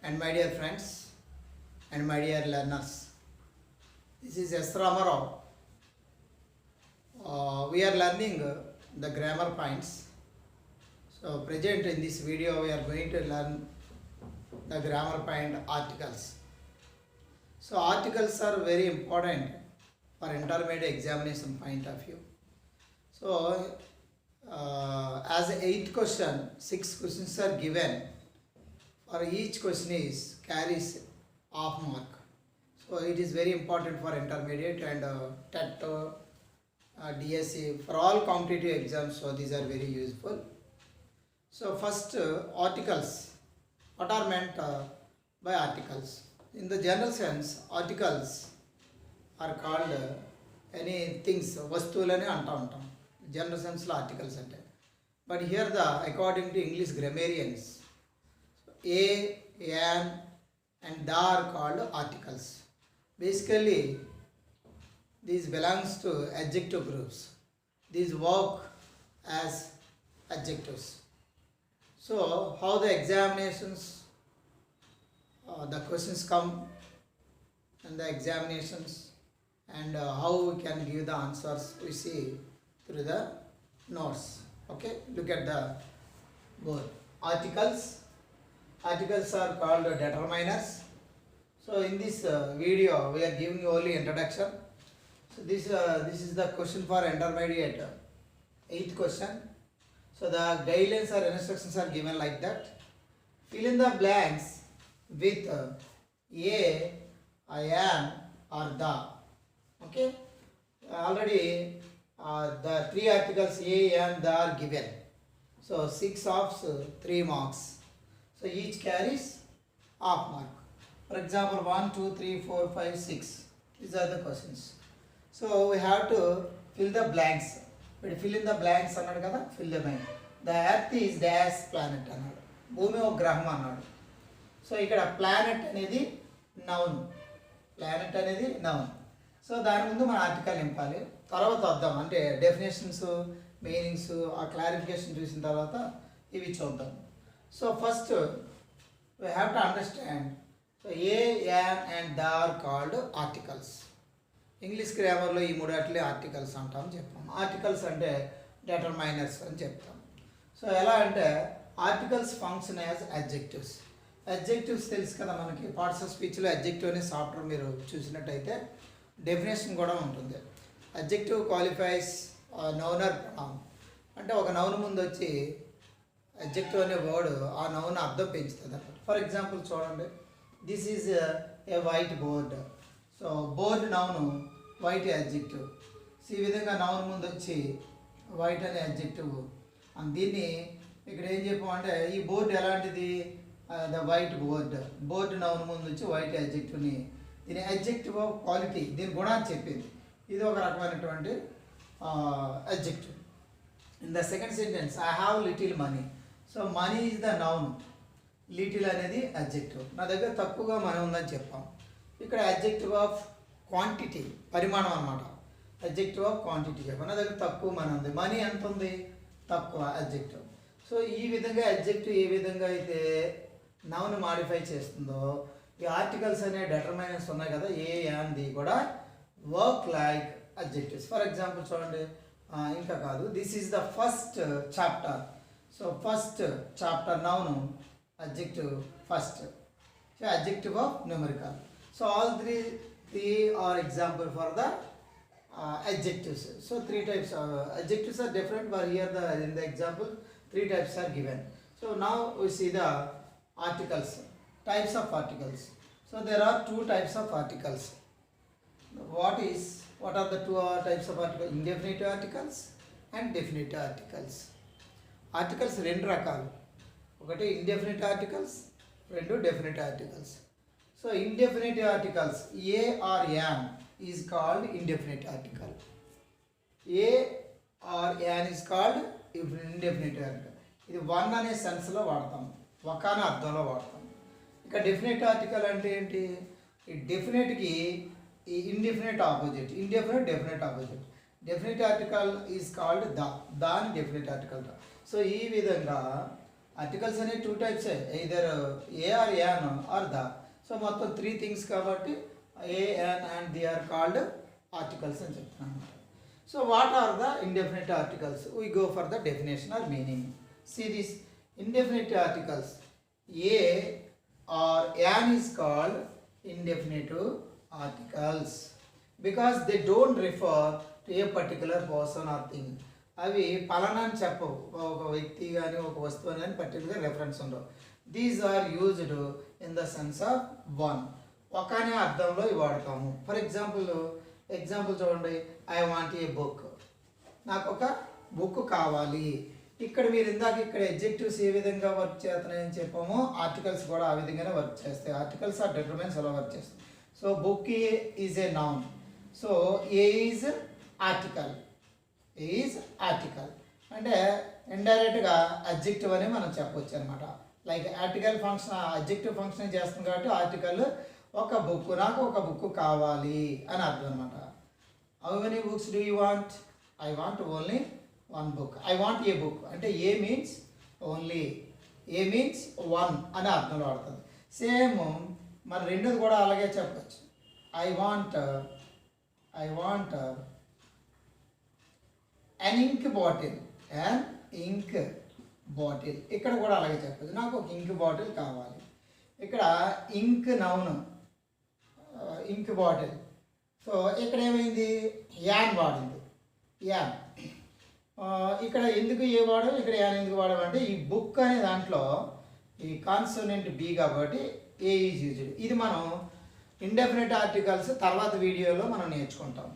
and my dear friends and my dear learners. This is S. Ramarao. We are learning the grammar points. So present in this video we are going to learn the grammar point articles. So articles are very important for intermediate examination point of view. So as 8 question, 6 questions are given. For each question is carries half mark. So it is very important for intermediate and TET, DSE, for all competitive exams. So these are very useful. So first articles. What are meant by articles? In the general sense, articles are called any things, వస్తువులని అంటూ ఉంటాం general సెన్స్లో articles అంటే. But here the according to English grammarians a, an and the are called articles. Basically, these belongs to adjective groups. These work as adjectives. So, how the examinations, the questions come and the examinations and how we can give the answers we see through the notes. Okay, look at the board. Articles are called determiners. So in this video we are giving you only introduction. So this is the question for intermediate, 8th question. So the guidelines or instructions are given like that. Fill in the blanks with a, I am or the. Okay, already the 3 articles a and the are given. So 6 of 3 marks. So each carries half mark. For example, 1, 2, 3, 4, 5, 6. These are the questions. So we have to fill the blanks. But fill in the blanks అన్నాడు కదా, fill them in. The earth is dash planet అన్నాడు, భూమి ఒక గ్రహం అన్నాడు. So ఇక్కడ planet అనేది noun, planet అనేది నౌన్. సో దాని ముందు మన ఆర్టికల్ నింపాలి. తర్వాత వద్దాం, అంటే డెఫినేషన్స్, మీనింగ్స్, ఆ క్లారిఫికేషన్ చూసిన తర్వాత ఇవి చూద్దాం. So first we have to understand, so a, an and the are called articles. English గ్రామర్లో ఈ మూడాట్లే ఆర్టికల్స్ అంటాం చెప్పాం. ఆర్టికల్స్ అంటే డెటర్మైనర్స్ అని చెప్తాం. సో ఎలా అంటే articles function as adjectives. Adjectives తెలుసు కదా మనకి, పార్ట్స్ ఆఫ్ స్పీచ్లో అడ్జెక్టివ్ అనే సాఫ్ట్వేర్ మీరు చూసినట్టయితే డెఫినేషన్ కూడా ఉంటుంది. Adjective qualifies noun or pronoun. అంటే ఒక నౌన్ ముందు వచ్చి అడ్జెక్టివ్ అనే వర్డ్ ఆ నౌన్ అర్థం పెంచుతుంది అన్నమాట. ఫర్ ఎగ్జాంపుల్ చూడండి, this is a white board. So board noun, white adjective. So ఈ విధంగా నౌన్ ముందు వచ్చి వైట్ అనే అడ్జెక్టివ్. దీన్ని ఇక్కడ ఏం చెప్పామంటే ఈ బోర్డు ఎలాంటిది, the white board. Board noun ముందు వచ్చి వైట్ అడ్జెక్టివ్ని, దీని అడ్జెక్టివ్ ఆఫ్ క్వాలిటీ, దీని గుణాన్ని చెప్పింది. ఇది ఒక రకమైనటువంటి adjective. In the second sentence, I have little money. So money is the noun, little అనేది అడ్జెక్టివ్. నా దగ్గర తక్కువగా మనీ ఉందని చెప్పాం. ఇక్కడ అడ్జెక్టివ్ ఆఫ్ క్వాంటిటీ, పరిమాణం అన్నమాట. అడ్జెక్టివ్ ఆఫ్ క్వాంటిటీ చెప్పాం. నా దగ్గర తక్కువ మనీ ఉంది. మనీ ఎంత ఉంది, తక్కువ, అడ్జెక్టివ్. సో ఈ విధంగా అడ్జెక్టివ్ ఏ విధంగా అయితే నౌన్ మాడిఫై చేస్తుందో, ఈ ఆర్టికల్స్ అనే డెటర్మైనర్స్ ఉన్నాయి కదా, ఏ అంది కూడా work like adjectives. For example చూడండి, ఇంకా కాదు, this is the first chapter. So first chapter noun, adjective first. So adjective of numerical. So all three are example for the adjectives. So 3 types of adjectives are different, but here in the example 3 types are given. So now we see the articles, types of articles. So there are 2 types of articles. What are the 2 types of articles? Indefinite articles and definite articles. Articles 2 రకాలు, ఒకటి indefinite articles, 2 definite articles. So indefinite articles a or an is called indefinite article. A or an is called indefinite article. ఇది one అనే సెన్స్లో వాడతాం, ఒక అనే అర్థంలో వాడతాం. ఇక డెఫినిట్ ఆర్టికల్ అంటే ఏంటి, ఈ డెఫినెట్కి ఈ indefinite opposite, indefinite definite opposite. Definite article is called the, దాని డెఫినిట్ ఆర్టికల్. సో ఈ విధంగా ఆర్టికల్స్ అనేవి 2 types, either a or an or the. So మొత్తం 3 థింగ్స్ కాబట్టి a an and the are called articles అని చెప్తున్నాను. So what are the indefinite articles? We go for the definition or meaning. See this indefinite articles. A or an is called indefinite articles because they don't refer to a particular person or thing. అవి పలానా అని చెప్పవు, ఒక వ్యక్తి కానీ ఒక వస్తువు కానీ పర్టికులర్ రెఫరెన్స్ ఉండవు. These are used in the sense of one, ఒక అనే అర్థంలో ఇవి వాడతాము. ఫర్ ఎగ్జాంపుల్ చూడండి, ఐ వాంట్ ఏ బుక్, నాకు ఒక బుక్ కావాలి. ఇక్కడ మీరు ఇందాక ఇక్కడ ఎడ్జెక్టివ్స్ ఏ విధంగా వర్క్ చేస్తున్నాయని చెప్పామో ఆర్టికల్స్ కూడా ఆ విధంగానే వర్క్ చేస్తాయి. ఆర్టికల్స్ ఆర్ డిటర్మిన్స్ అలా వర్క్ చేస్తాయి. So book is a noun, so A is article, A is article అంటే ఇండైరెక్ట్గా అడ్జెక్టివ్ అని మనం చెప్పవచ్చు అనమాట. Like article function adjective function చేస్తుంది కాబట్టి ఆర్టికల్ ఒక బుక్, నాకు ఒక బుక్ కావాలి అని అర్థం అనమాట. How many books do you want? I want only one book. I want a book అంటే ఏ మీన్స్ ఓన్లీ, ఏ మీన్స్ వన్ అనే అర్థంలో వాడుతుంది. సేమ్ మరి రెండోది కూడా అలాగే చెప్పచ్చు. I want an ink bottle, an ink bottle. ఇక్కడ కూడా అలాగే చెప్పచ్చు, నాకు ఒక ఇంక్ బాటిల్ కావాలి. ఇక్కడ ఇంక్ నౌన్, ఇంక్ బాటిల్. సో ఇక్కడ ఏమైంది, యాన్ వాడింది, యాన్. ఇక్కడ ఎందుకు ఏ వాడడం, ఇక్కడ యాన్ ఎందుకు వాడడం అంటే ఈ బుక్ అనే దాంట్లో ఈ కాన్సోనెంట్ బి కాబట్టి ఏ ఈజ్ యూజ్డ్. ఇది మనం ఇండెఫినిట్ ఆర్టికల్స్ తర్వాత వీడియోలో మనం నేర్చుకుంటాం.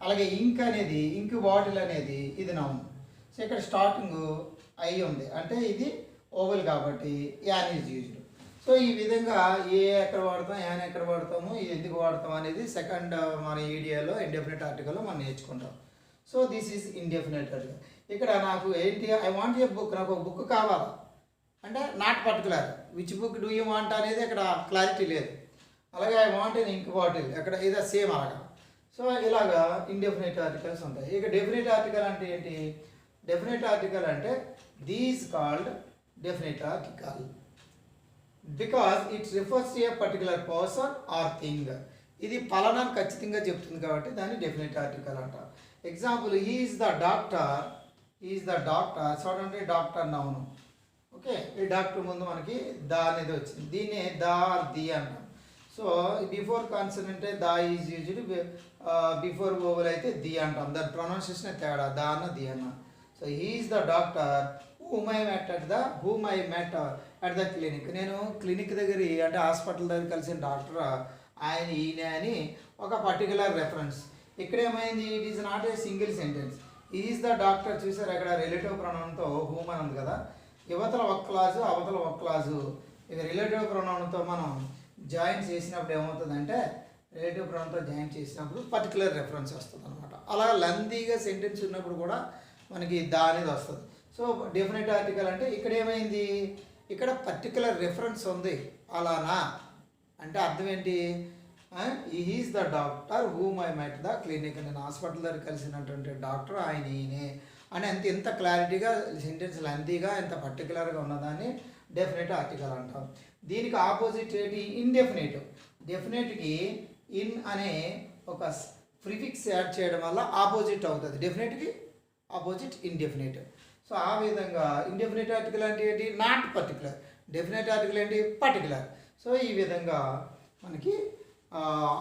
అలాగే ఇంక్ అనేది, ఇంక్ బాటిల్ అనేది ఇది నౌన్. సో ఇక్కడ స్టార్టింగ్ ఐ ఉంది అంటే ఇది ఓవల్ కాబట్టి యాన్ ఈజ్ యూజ్డ్. సో ఈ విధంగా ఏ ఎక్కడ వాడతాం, యాన్ ఎక్కడ వాడతాము, ఇది ఎందుకు వాడతాం అనేది సెకండ్ మన వీడియోలో ఇండెఫినిట్ ఆర్టికల్లో మనం నేర్చుకుంటాం. So this is indefinite article. ఇక్కడ నాకు ఏంటి, ఐ వాంట్ ఏ బుక్, నాకు ఒక బుక్ కావాలి అంటే not particular, which book do you want అనేది ఇక్కడ క్లారిటీ లేదు. అలాగే I want an ink bottle, ఇక్కడ ఇదే సేమ్ అలాగా. సో ఇలాగా ఇండెఫినిట్ ఆర్టికల్స్ ఉంటాయి. ఇక డెఫినిట్ ఆర్టికల్ అంటే ఏంటి, డెఫినిట్ ఆర్టికల్ అంటే these called definite article because it refers to a particular person or thing. ఇది పలానా ఖచ్చితంగా చెప్తుంది కాబట్టి దాన్ని డెఫినిట్ ఆర్టికల్ అంటారు. Example, he is the doctor, is the doctor. చూడండి డాక్టర్ నౌను, ఓకే. ఈ డాక్టర్ ముందు మనకి దా అనేది వచ్చింది, దీన్ని దా ది అంటాం. So before consonant the is used, before vowel అయితే ది అంటాం. దాని ప్రొనౌన్సియేషన్ తేడా, దా అన్న ది అన్న. So he is the doctor whom I met at the clinic. నేను క్లినిక్ దగ్గర అంటే హాస్పిటల్ దగ్గర కలిసిన డాక్టర్ ఆయన, ఈయన అని ఒక పర్టికులర్ రెఫరెన్స్. ఇక్కడ ఏమైంది, it is not a single sentence. Is the doctor చూసారు అక్కడ రిలేటివ్ ప్రొనౌన్తో హూమ్ అని ఉంది కదా, యువతల ఒక క్లాజు అవతల ఒక క్లాజు. ఇక రిలేటివ్ ప్రొనౌన్తో మనం జాయిన్ చేసినప్పుడు ఏమవుతుందంటే, రిలేటివ్ ప్రొనౌన్తో జాయిన్ చేసినప్పుడు పర్టికులర్ రెఫరెన్స్ వస్తుంది అనమాట. అలా లెంతీగా సెంటెన్స్ ఉన్నప్పుడు కూడా మనకి దా అనేది వస్తుంది. సో డెఫినెట్ ఆర్టికల్ అంటే ఇక్కడ ఏమైంది, ఇక్కడ పర్టికులర్ రెఫరెన్స్ ఉంది. అలానా అంటే అర్థం ఏంటి, is the doctor whom I met the clinic, నేను హాస్పిటల్ దగ్గర కలిసినటువంటి డాక్టర్ ఆయన ఈయనే అని ఎంత క్లారిటీగా సెంటెన్స్ లెంతీగా ఎంత పర్టికులర్గా ఉన్నదాన్ని డెఫినెట్ ఆర్టికల్ అంటాం. దీనికి ఆపోజిట్ ఏంటి, ఇండెఫినెట్. డెఫినెట్కి ఇన్ అనే ఒక ప్రిఫిక్స్ యాడ్ చేయడం వల్ల ఆపోజిట్ అవుతుంది, డెఫినెట్కి ఆపోజిట్ ఇండెఫినెట్. సో ఆ విధంగా ఇండెఫినెట్ ఆర్టికల్ అంటే ఏంటి, నాట్ పర్టికులర్. డెఫినెట్ ఆర్టికల్ ఏంటి, పర్టికులర్. సో ఈ విధంగా మనకి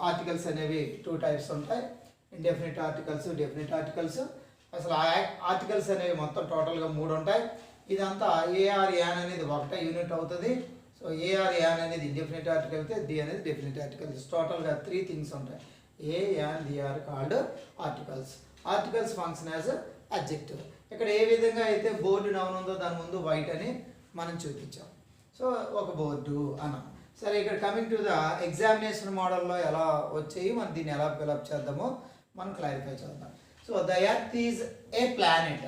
ఆర్టికల్స్ అనేవి 2 టైప్స్ ఉంటాయి, ఇండెఫినెట్ ఆర్టికల్స్, డెఫినెట్ ఆర్టికల్స్. అసలు ఆర్టికల్స్ అనేవి మొత్తం టోటల్గా 3 ఉంటాయి. ఇదంతా ఏఆర్ యాన్ అనేది ఒకటే యూనిట్ అవుతుంది. సో ఏఆర్ యాన్ అనేది ఇండెఫినెట్ ఆర్టికల్ అయితే డి అనేది డెఫినెట్ ఆర్టికల్స్. టోటల్గా 3 థింగ్స్ ఉంటాయి. A an the are called articles. Articles function as adjective. ఇక్కడ ఏ విధంగా అయితే బోర్డు నౌన్ ఉందో దాని ముందు వైట్ అని మనం చూపించాం. సో ఒక బోర్డు అన్నాం. సరే, ఇక్కడ కమింగ్ టు ద ఎగ్జామినేషన్ మోడల్లో ఎలా వచ్చాయి, మనం దీన్ని ఎలా ఫిలప్ చేద్దామో మనం క్లారిఫై చేద్దాం. So the earth is a planet.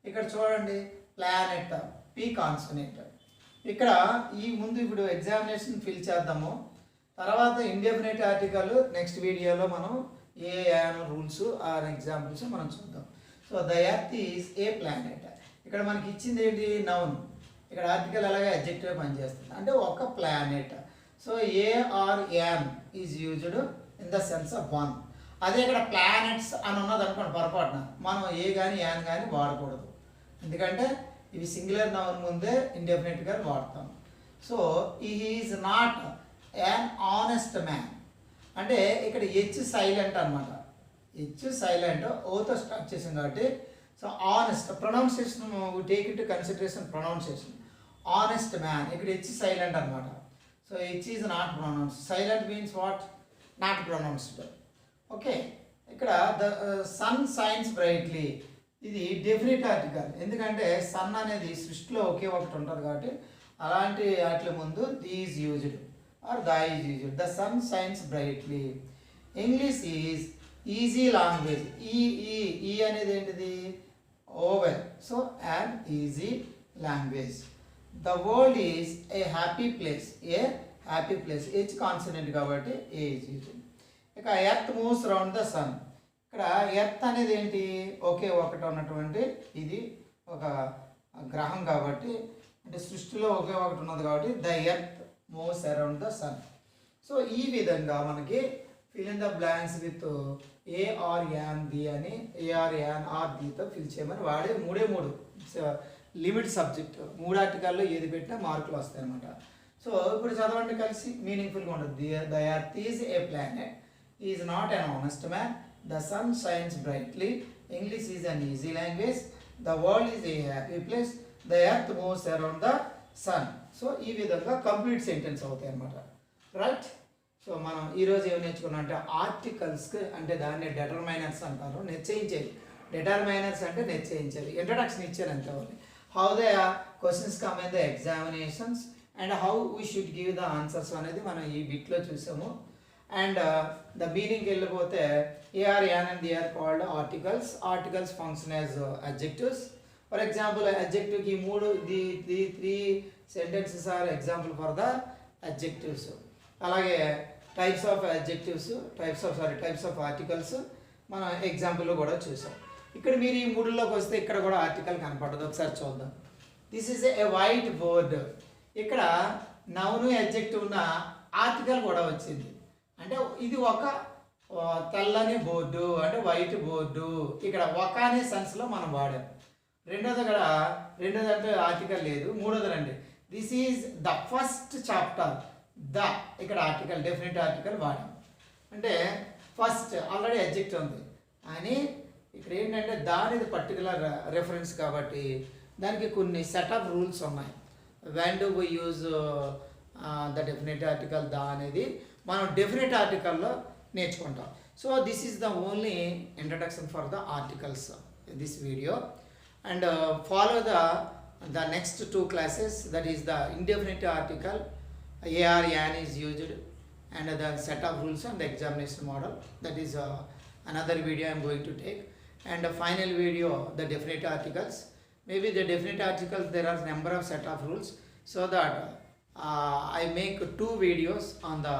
ఇక్కడ చూడండి ప్లానెట్ పి కాన్సనెంట్. ఇక్కడ ఈ ముందు ఇప్పుడు ఎగ్జామినేషన్ ఫిల్ చేద్దాము, తర్వాత ఇండెఫినెట్ ఆర్టికల్ నెక్స్ట్ వీడియోలో మనం a an rules or examples మనం చూద్దాం. So the earth is a planet. ఇక్కడ మనకి ఇచ్చింది ఏంటి, నౌన్. ఇక్కడ ఆర్టికల్ అలాగే అడ్జెక్టివ్ పనిచేస్తుంది. అంటే ఒక planet. So a or an is used in the sense of one. అదే ఇక్కడ ప్లానెట్స్ అని ఉన్నది అనుకోండి పొరపాటున, మనం ఏ కానీ యాన్ కానీ వాడకూడదు. ఎందుకంటే ఇవి సింగులర్ నౌన్ ముందే ఇండెఫినెట్గా వాడతాం. So is not an honest man. అంటే ఇక్కడ హెచ్ సైలెంట్ అనమాట. హెచ్ సైలెంట్ ఓతో స్టార్ట్ చేసాం కాబట్టి so honest pronunciation take it consideration pronunciation. Honest man ఇక్కడ హెచ్ సైలెంట్ అనమాట. So H is not pronounced. Silent means what? Not pronounced. Okay. ఇక్కడ the sun shines brightly ఇది definite article. ఎందుకంటే sun అనేది సృష్టిలో ఒకే ఒకటి ఉంటుంది కాబట్టి అలాంటి వాటి ముందు the is used or the is used. The sun shines brightly. English is easy language. E అనేది ఏంటిది? Vowel. So and easy language. The world is a happy place. A happy place. H consonant కాబట్టి a is used. ఇక earth moves round the sun. ఇక్కడ earth అనేది ఏంటి? ఒకే ఒకటి ఉన్నటువంటి ఇది ఒక గ్రహం కాబట్టి, అంటే సృష్టిలో ఒకే ఒకటి ఉన్నది కాబట్టి the earth moves around the sun. So ఈ విధంగా మనకి fill in the blanks with a or an the అని ఏఆర్ యాన్ ఆర్ దీతో ఫిల్ చేయమని వాడే మూడే మూడు లిమిట్ సబ్జెక్ట్. 3 ఆర్టికల్లో ఏది పెట్టినా మార్కులు వస్తాయి అనమాట. సో ఇప్పుడు చదవండి కలిసి, మీనింగ్ఫుల్గా ఉంటుంది. The earth is a planet, is not an honest man, the sun shines brightly, English is an easy language, the world is a happy place, the earth moves around the sun. So ఈ విధంగా complete sentence అవుతాయి అన్నమాట. Right. So మనం ఈరోజు ఏం నేర్చుకున్నాం అంటే ఆర్టికల్స్కి, అంటే దాన్ని డెటర్మైనర్స్ అంటారు, నిశ్చయించేవి. డెటర్మైనర్స్ అంటే నిశ్చయించేవి. ఇంట్రడక్షన్ ఇచ్చారు అంతే. How the questions come in the examinations and how we should give the answers అనేది మనం ఈ బిట్లో చూసాము. అండ్ ద మీనింగ్కి వెళ్ళిపోతే ఏఆర్ an and the are called articles. Articles function as adjectives. For example అడ్జెక్టివ్కి ఈ మూడు the 3 sentences are example for the adjectives. అలాగే types of adjectives, types of articles మనం ఎగ్జాంపుల్లో కూడా చూసాం. ఇక్కడ మీరు ఈ మూడులోకి వస్తే ఇక్కడ కూడా ఆర్టికల్ కనపడదు. ఒకసారి చూద్దాం. This is a white board. ఇక్కడ నౌను అడ్జెక్టివ్ ఉన్న ఆర్టికల్ కూడా వచ్చింది. అంటే ఇది ఒక తెల్లని బోర్డు, అంటే వైట్ బోర్డు. ఇక్కడ ఒక అనే సెన్స్లో మనం వాడాం. రెండోది అంటే ఆర్టికల్ లేదు. మూడోది రండి, this is the first chapter. The ఇక్కడ ఆర్టికల్, డెఫినెట్ ఆర్టికల్ వాడాం. అంటే ఫస్ట్ ఆల్రెడీ అడ్జెక్టివ్ ఉంది అని ఇక్కడ ఏంటంటే దానిది పర్టికులర్ రెఫరెన్స్ కాబట్టి దానికి కొన్ని సెట్ ఆఫ్ రూల్స్ ఉన్నాయి. When do we use the definite article the అనేది మనం డెఫినెట్ ఆర్టికల్లో నేర్చుకుంటాం. So this is the only introduction for the articles in this video, and follow the next 2 classes, that is the indefinite article AR yan is used and the set of rules and the examination model. That is another video I am going to take, and the final video the definite articles. Maybe the definite articles there are number of set of rules, so that I make 2 videos on the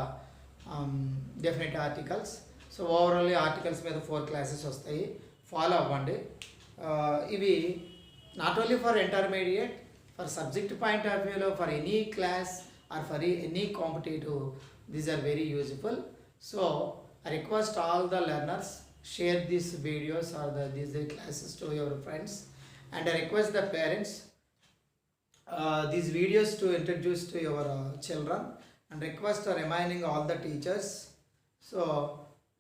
definite articles. So overall articles మీద 4 classes వస్తాయి. Follow అవ్వండి. ఇవి not only for intermediate, for subject point of వ్యూలో, for any class or for any competitive, these are very useful. So I request all the learners, share these videos or these classes to your friends, and I request the parents these videos to introduce to your children, and request reminding all the teachers so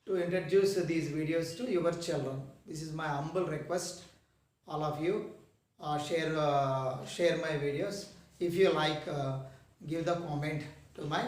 to introduce these videos to your children. This is my humble request. All of you share my videos. If you like, give the comment to my